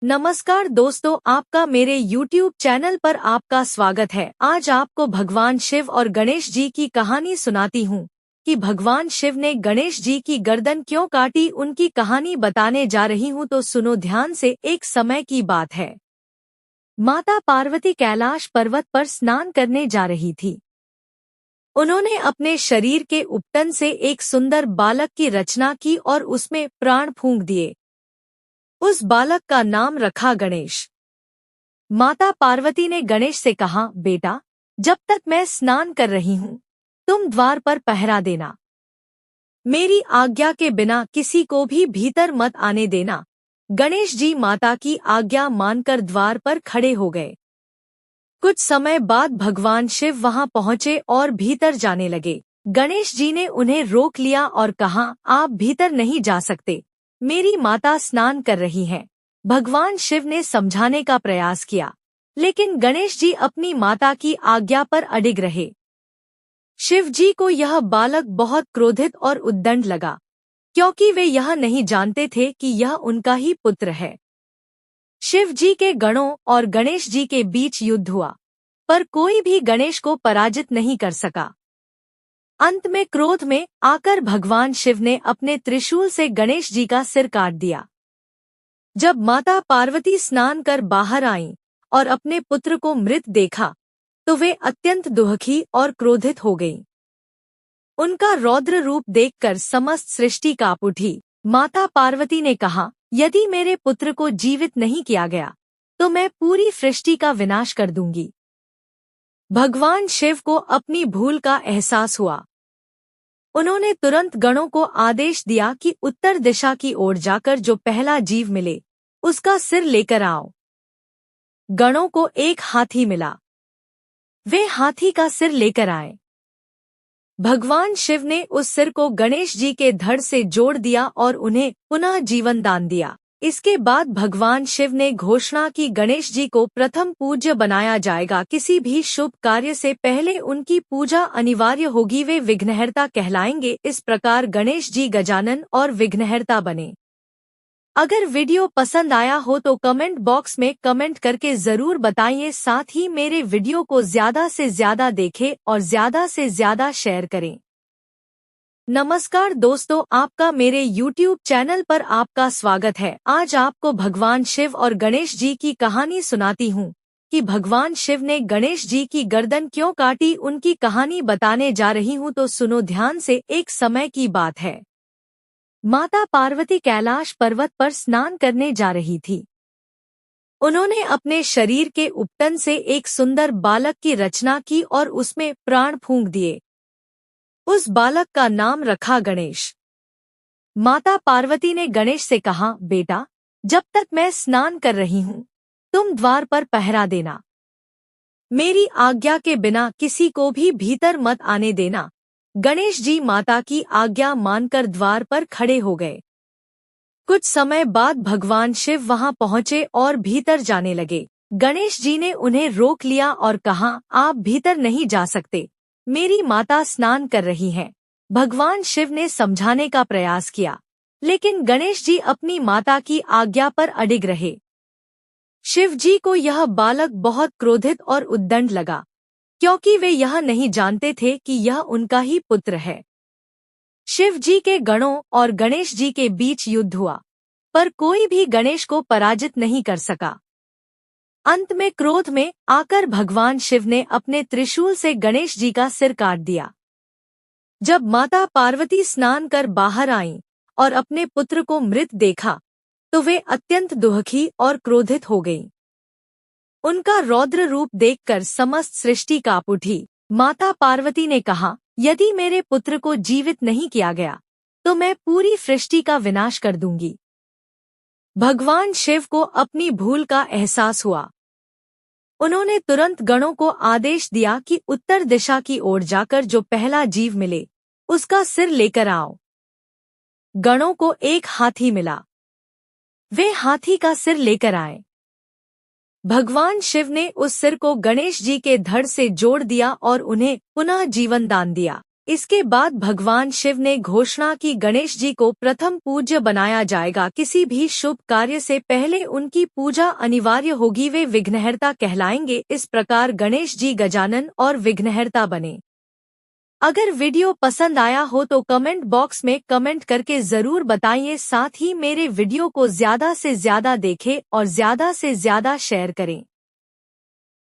नमस्कार दोस्तों, आपका मेरे YouTube चैनल पर आपका स्वागत है। आज आपको भगवान शिव और गणेश जी की कहानी सुनाती हूँ कि भगवान शिव ने गणेश जी की गर्दन क्यों काटी। उनकी कहानी बताने जा रही हूँ, तो सुनो ध्यान से। एक समय की बात है, माता पार्वती कैलाश पर्वत पर स्नान करने जा रही थी। उन्होंने अपने शरीर के उपटन से एक सुंदर बालक की रचना की और उसमें प्राण फूंक दिए। उस बालक का नाम रखा गणेश। माता पार्वती ने गणेश से कहा, बेटा, जब तक मैं स्नान कर रही हूँ, तुम द्वार पर पहरा देना। मेरी आज्ञा के बिना किसी को भी भीतर मत आने देना। गणेश जी माता की आज्ञा मानकर द्वार पर खड़े हो गए। कुछ समय बाद भगवान शिव वहां पहुंचे और भीतर जाने लगे। गणेश जी ने उन्हें रोक लिया और कहा, आप भीतर नहीं जा सकते, मेरी माता स्नान कर रही है। भगवान शिव ने समझाने का प्रयास किया, लेकिन गणेश जी अपनी माता की आज्ञा पर अडिग रहे। शिव जी को यह बालक बहुत क्रोधित और उद्दंड लगा, क्योंकि वे यह नहीं जानते थे कि यह उनका ही पुत्र है। शिव जी के गणों और गणेश जी के बीच युद्ध हुआ, पर कोई भी गणेश को पराजित नहीं कर सका। अंत में क्रोध में आकर भगवान शिव ने अपने त्रिशूल से गणेश जी का सिर काट दिया। जब माता पार्वती स्नान कर बाहर आईं और अपने पुत्र को मृत देखा, तो वे अत्यंत दुखी और क्रोधित हो गईं। उनका रौद्र रूप देखकर समस्त सृष्टि कांप उठी। माता पार्वती ने कहा, यदि मेरे पुत्र को जीवित नहीं किया गया, तो मैं पूरी सृष्टि का विनाश कर दूंगी। भगवान शिव को अपनी भूल का एहसास हुआ। उन्होंने तुरंत गणों को आदेश दिया कि उत्तर दिशा की ओर जाकर जो पहला जीव मिले, उसका सिर लेकर आओ। गणों को एक हाथी मिला। वे हाथी का सिर लेकर आए। भगवान शिव ने उस सिर को गणेश जी के धड़ से जोड़ दिया और उन्हें पुनः जीवन दान दिया। इसके बाद भगवान शिव ने घोषणा की, गणेश जी को प्रथम पूज्य बनाया जाएगा। किसी भी शुभ कार्य से पहले उनकी पूजा अनिवार्य होगी। वे विघ्नहर्ता कहलाएंगे। इस प्रकार गणेश जी गजानन और विघ्नहर्ता बने। अगर वीडियो पसंद आया हो तो कमेंट बॉक्स में कमेंट करके जरूर बताइए। साथ ही मेरे वीडियो को ज्यादा से ज्यादा देखें और ज्यादा से ज्यादा शेयर करें। नमस्कार दोस्तों, आपका मेरे YouTube चैनल पर आपका स्वागत है। आज आपको भगवान शिव और गणेश जी की कहानी सुनाती हूँ कि भगवान शिव ने गणेश जी की गर्दन क्यों काटी। उनकी कहानी बताने जा रही हूँ, तो सुनो ध्यान से। एक समय की बात है, माता पार्वती कैलाश पर्वत पर स्नान करने जा रही थी। उन्होंने अपने शरीर के उपटन से एक सुंदर बालक की रचना की और उसमें प्राण फूंक दिए। उस बालक का नाम रखा गणेश। माता पार्वती ने गणेश से कहा, बेटा, जब तक मैं स्नान कर रही हूँ, तुम द्वार पर पहरा देना। मेरी आज्ञा के बिना किसी को भी भीतर मत आने देना। गणेश जी माता की आज्ञा मानकर द्वार पर खड़े हो गए। कुछ समय बाद भगवान शिव वहां पहुंचे और भीतर जाने लगे। गणेश जी ने उन्हें रोक लिया और कहा, आप भीतर नहीं जा सकते, मेरी माता स्नान कर रही है। भगवान शिव ने समझाने का प्रयास किया, लेकिन गणेश जी अपनी माता की आज्ञा पर अडिग रहे। शिव जी को यह बालक बहुत क्रोधित और उद्दंड लगा, क्योंकि वे यह नहीं जानते थे कि यह उनका ही पुत्र है। शिव जी के गणों और गणेश जी के बीच युद्ध हुआ, पर कोई भी गणेश को पराजित नहीं कर सका। अंत में क्रोध में आकर भगवान शिव ने अपने त्रिशूल से गणेश जी का सिर काट दिया। जब माता पार्वती स्नान कर बाहर आईं और अपने पुत्र को मृत देखा, तो वे अत्यंत दुखी और क्रोधित हो गईं। उनका रौद्र रूप देखकर समस्त सृष्टि कांप उठी। माता पार्वती ने कहा, यदि मेरे पुत्र को जीवित नहीं किया गया, तो मैं पूरी सृष्टि का विनाश कर दूंगी। भगवान शिव को अपनी भूल का एहसास हुआ। उन्होंने तुरंत गणों को आदेश दिया कि उत्तर दिशा की ओर जाकर जो पहला जीव मिले, उसका सिर लेकर आओ। गणों को एक हाथी मिला। वे हाथी का सिर लेकर आए। भगवान शिव ने उस सिर को गणेश जी के धड़ से जोड़ दिया और उन्हें पुनः जीवन दान दिया। इसके बाद भगवान शिव ने घोषणा की गणेश जी को प्रथम पूज्य बनाया जाएगा। किसी भी शुभ कार्य से पहले उनकी पूजा अनिवार्य होगी। वे विघ्नहर्ता कहलाएंगे। इस प्रकार गणेश जी गजानन और विघ्नहर्ता बने। अगर वीडियो पसंद आया हो तो कमेंट बॉक्स में कमेंट करके जरूर बताइए। साथ ही मेरे वीडियो को ज्यादा से ज्यादा देखें और ज्यादा से ज्यादा शेयर करें।